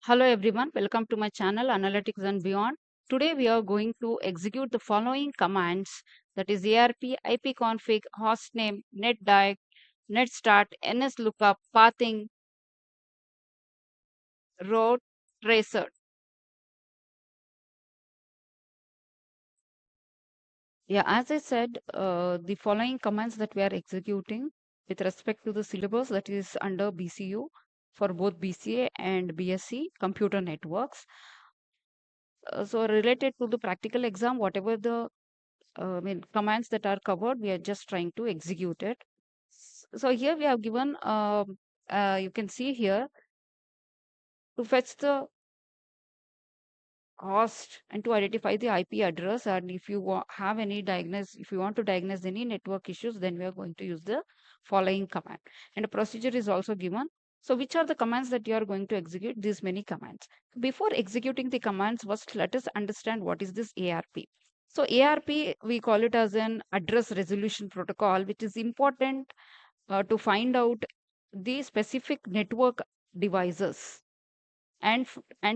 Hello everyone, welcome to my channel Analytics and Beyond. Today we are going to execute the following commands, that is ARP, ipconfig, hostname, netdiag, netstart, nslookup, pathing, route tracer. Yeah, as I said, the following commands that we are executing with respect to the syllabus that is under BCU for both BCA and BSc computer networks. So related to the practical exam, whatever the commands that are covered, we are just trying to execute it. So here we have given, you can see here, to fetch the host and to identify the IP address. And if you have any if you want to diagnose any network issues, then we are going to use the following command. And a procedure is also given. So which are the commands that you are going to execute? These many commands. Before executing the commands, first let us understand what is this ARP. So ARP, we call it as an address resolution protocol, which is important to find out the specific network devices and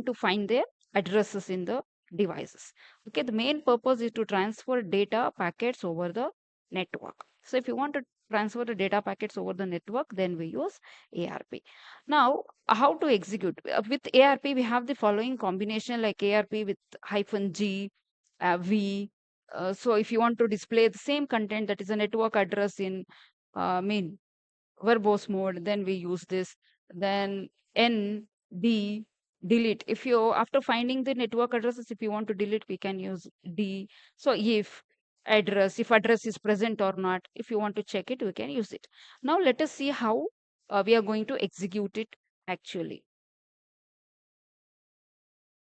to find their addresses in the devices. Okay, the main purpose is to transfer data packets over the network. So if you want to transfer the data packets over the network, then we use ARP. Now, how to execute? With ARP, we have the following combination like ARP with -G, V. So if you want to display the same content, that is a network address in verbose mode, then we use this. Then N, D, delete. If you, after finding the network addresses, if you want to delete, we can use D. So if address is present or not, if you want to check it, we can use it. Now let us see how we are going to execute it actually.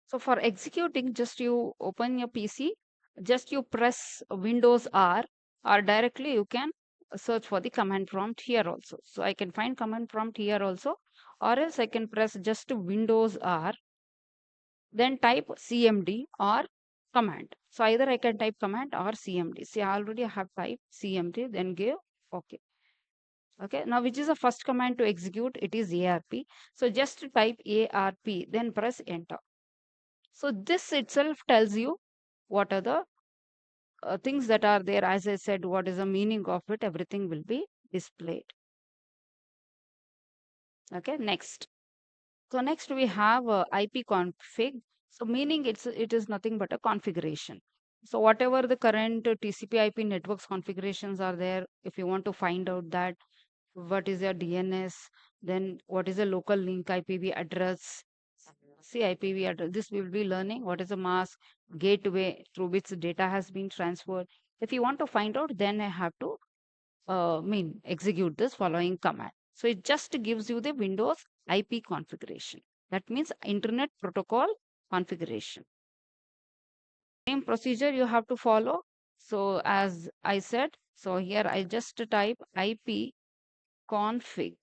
So for executing, just you open your PC, just you press Windows R, or directly you can search for the command prompt here also. So I can find command prompt here also, or else I can press just Windows R, then type CMD or command. So either I can type command or CMD. See, already I have typed CMD, then give OK. Okay, now which is the first command to execute? It is ARP. So just type ARP, then press enter. So this itself tells you what are the things that are there. As I said, what is the meaning of it, everything will be displayed. Okay, next. So next we have IP config. So meaning it is nothing but a configuration. So whatever the current TCP IP networks configurations are there, if you want to find out that what is your DNS, then what is a local link IPv address, see IPv address, this we will be learning. What is a mask gateway through which data has been transferred. If you want to find out, then I have to execute this following command. So it just gives you the Windows IP configuration. That means Internet Protocol configuration. Same procedure you have to follow. So as I said, so here I just type IP config,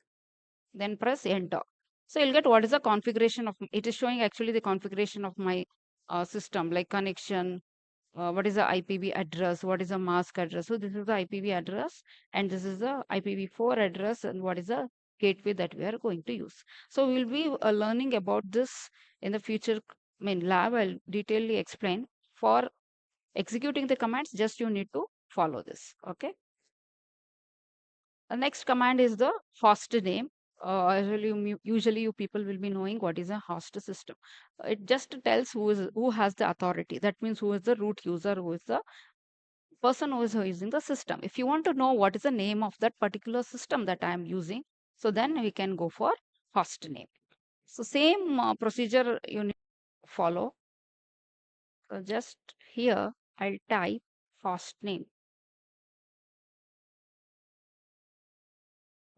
then press enter. So you'll get what is the configuration of, it is showing actually the configuration of my system, like connection, what is the IPv address, what is the mask address. So this is the IPv address, and this is the IPv4 address, and what is the gateway that we are going to use. So we'll be learning about this in the future lab. I'll detailedly explain. For executing the commands, just you need to follow this. Okay. The next command is the host name. Usually you people will be knowing what is a host system. It just tells who has the authority. That means who is the root user, who is the person who is using the system. If you want to know what is the name of that particular system that I am using, so then we can go for host name. So same procedure you need to follow. So just here I'll type host name.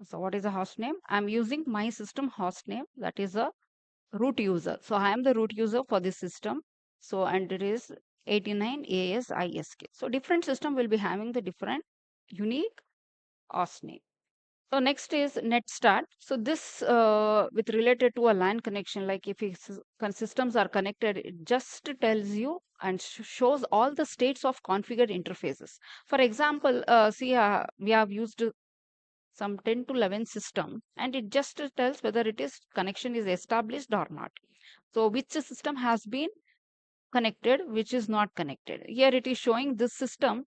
So what is a host name? I'm using my system host name, that is a root user. So I am the root user for this system. So and it is 89 ASISK. So different system will be having the different unique host name. So next is netstart. So this with related to a LAN connection, like if systems are connected, it just tells you and shows all the states of configured interfaces. For example, see we have used some 10 to 11 system, and it just tells whether it is connection is established or not. So which system has been connected, which is not connected. Here it is showing this system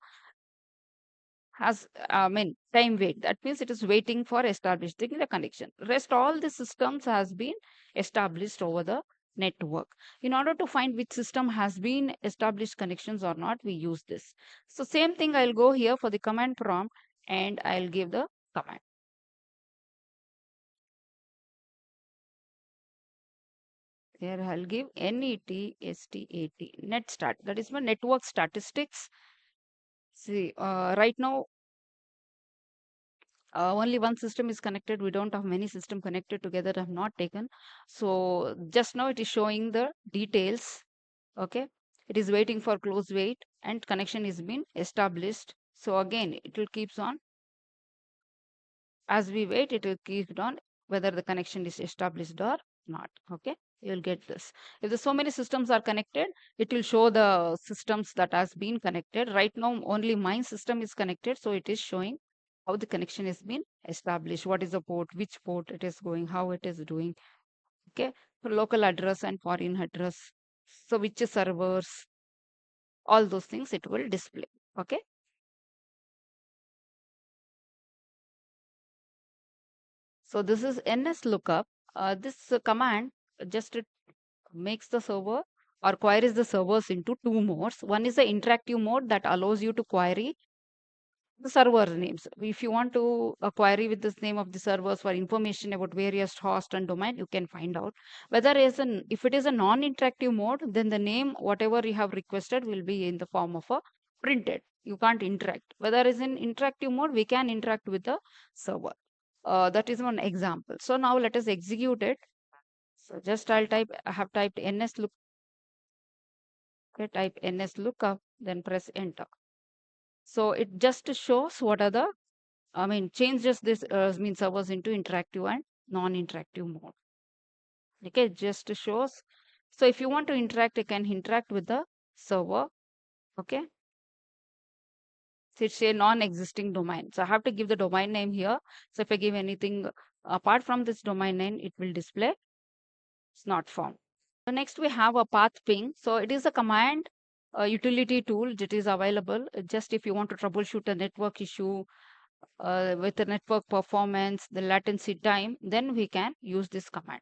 has, I mean, time wait. That means it is waiting for establishing the connection. Rest all the systems has been established over the network. In order to find which system has been established connections or not, we use this. So same thing, I'll go here for the command prompt and I'll give the command. Here I'll give NETSTAT, net start. That is my network statistics. See, right now only one system is connected. We don't have many system connected together. I have not taken. So just now it is showing the details. Okay. It is waiting for close wait and connection is been established. So again, it will keeps on. As we wait, it will keep on whether the connection is established or not. Okay. You'll get this. If there's so many systems are connected, it will show the systems that has been connected. Right now, only my system is connected. So it is showing how the connection has been established, what is the port, which port it is going, how it is doing. Okay, for local address and foreign address. So which servers, all those things it will display. Okay. So this is NS lookup. This command just it makes the server or queries the servers into two modes. One is the interactive mode that allows you to query the server names. If you want to query with this name of the servers for information about various host and domain, you can find out. Whether if it is a non-interactive mode, then the name whatever you have requested will be in the form of a printed. You can't interact. Whether is in interactive mode, we can interact with the server. That is one example. So now let us execute it. So just I have typed ns look. Okay, type ns lookup, then press enter. So it just shows what are the, I mean, changes this means servers into interactive and non-interactive mode. Okay, just shows. So if you want to interact, you can interact with the server. Okay. So it's a non-existing domain. So I have to give the domain name here. So if I give anything apart from this domain name, it will display it's not found. So next we have a path ping. So it is a command utility tool that is available just if you want to troubleshoot a network issue with the network performance, the latency time, then we can use this command.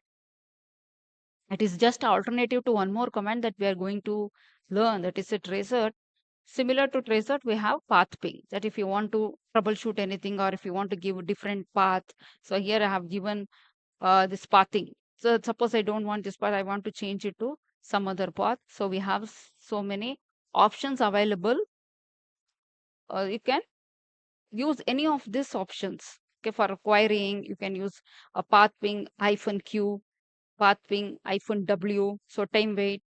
It is just an alternative to one more command that we are going to learn, that is a tracer. Similar to tracer, we have path ping, that if you want to troubleshoot anything or if you want to give a different path. So here I have given this pathing. So suppose I don't want this path, I want to change it to some other path. So we have so many options available. You can use any of these options. Okay, for querying, you can use a path ping -q, path ping -w. So time wait,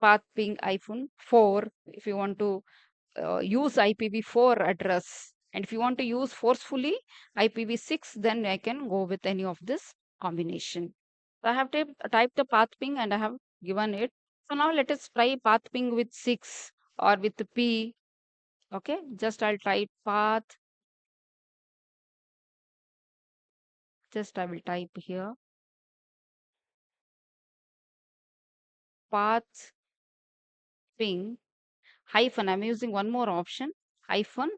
path ping -4. If you want to use IPv4 address, and if you want to use forcefully IPv6, then I can go with any of this combination. So I have typed the path ping and I have given it. So now let us try path ping with 6 or with P. Okay, just I'll type path. Just I will type here path ping hyphen. I'm using one more option, hyphen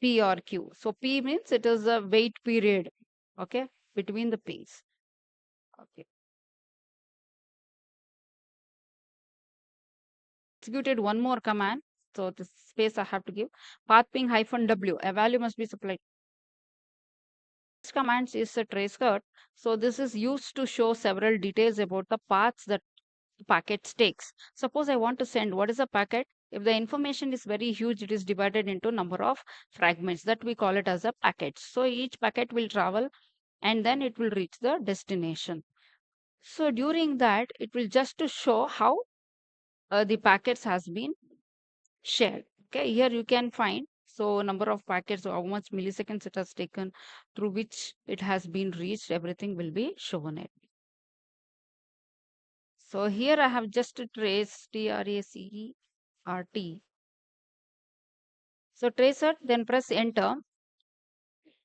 P or Q. So P means it is a wait period. Okay, between the pings. Okay. Executed one more command. So this space I have to give path ping -w. A value must be supplied. This command is a traceroute. So this is used to show several details about the paths that the packet takes. Suppose I want to send what is a packet. If the information is very huge, it is divided into number of fragments that we call it as a packet. So each packet will travel and then it will reach the destination. So during that, it will just to show how the packets has been shared. Okay, here you can find so number of packets, how much milliseconds it has taken, through which it has been reached, everything will be shown it. So here I have just traced TRACERT. So trace it, then press enter.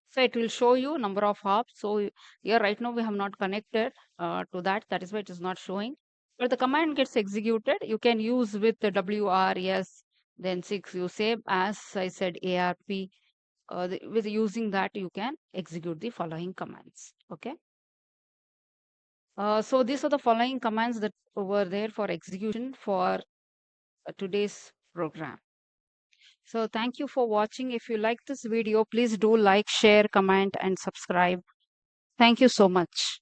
So it will show you number of hops. So here right now we have not connected to that. That is why it is not showing. But the command gets executed, you can use with the WRS, then 6, you save, as I said, ARP. With using that, you can execute the following commands. Okay. So these are the following commands that were there for execution for today's program. So thank you for watching. If you like this video, please do like, share, comment, and subscribe. Thank you so much.